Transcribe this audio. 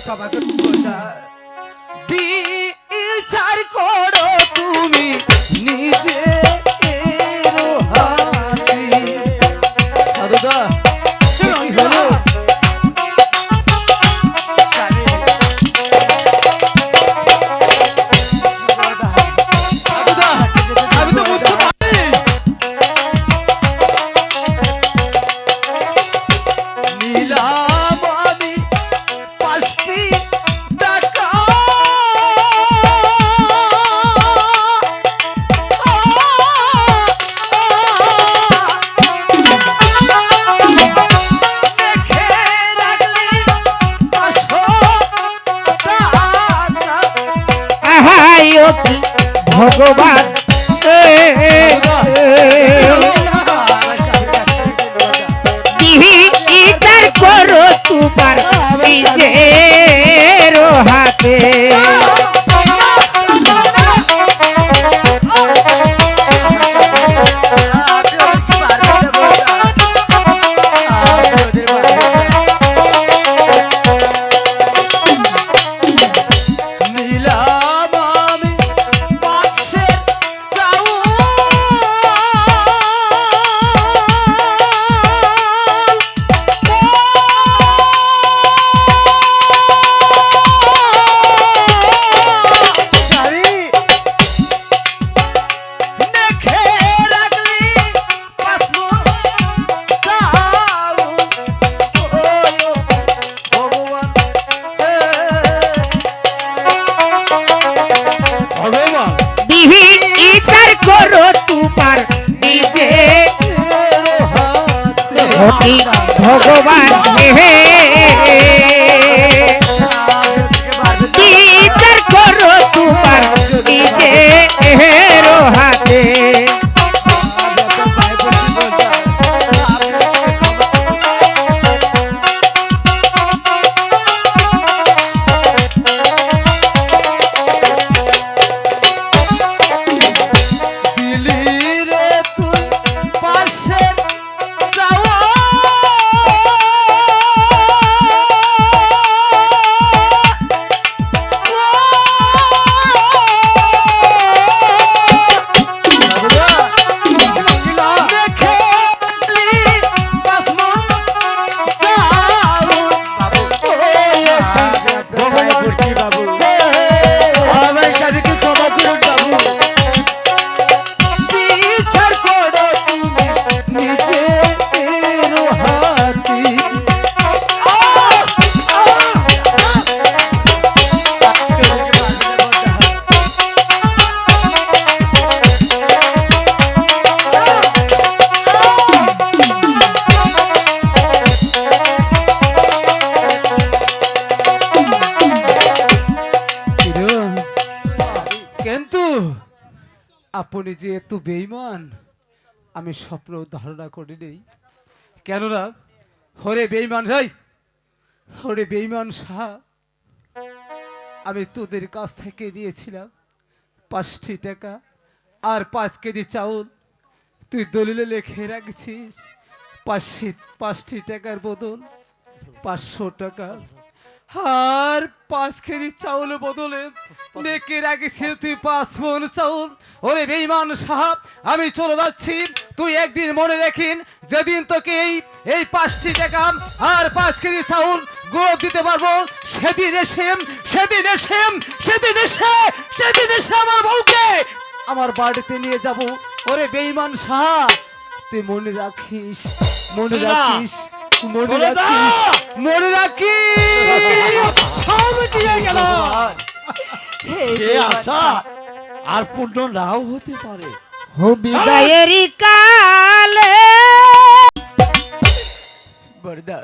ক্ষমা করবো না। বিচার করো তুমি নিজে সাধুদা কি হলো? আমি তো বুঝতে পারি নিলাম আমি 5টি টাকা দেখে রাখলি 500 টাকা। আহাই ও কি ভগবান বিচার করো তোমার নিজের হাতে নিলাম আমি 500 চাউল শাড়ি দেখে রাখলি 5 মণ চাউল। ও ভগবান ভগবান বিচার করো তোমার নিজের অতি ভগবান বিচার করো তোমার নিজের হাতে দিলি রে তুই 500 চাউল। বিচার করো তুমি নিজের হাতে। কিন্তু আপনি যে এত বেঈমান আমি স্বপ্ন ধারণা করিনি। কেননা হরে বেঈমান ভাই, হরে বেঈমান শাহ, আমি তোদের কাছ থেকে নিয়েছিলাম 5টি টাকা আর 5 কেজি চাউল। তুই দলিলে লিখে রাখছিস 5টি টাকার বদল 500 টাকা আর 5 কেজি চাউলের বদলে লিখে রাখিস তুই 5 মণ চাউল। ওরে বেঈমান সাহেব, আমি চলে যাচ্ছি। তুই একদিন মনে রাখিন, যেদিন তোকে এই 5টি টাকা আর 5 কেজি চাউল গুঁড়ো দিতে পারবো, সেদিন এসে আমার বউকে আমার বাড়িতে নিয়ে যাব। ওরে বেঈমান সাহেব, তুই মনে রাখিস, মনে রাখিস, মনে রাখিস, মনে রাখিস। সব দিয়ে গেল। সে আশা আর পূর্ণ নাও হতে পারে। বিদায়েরই কালে বরদা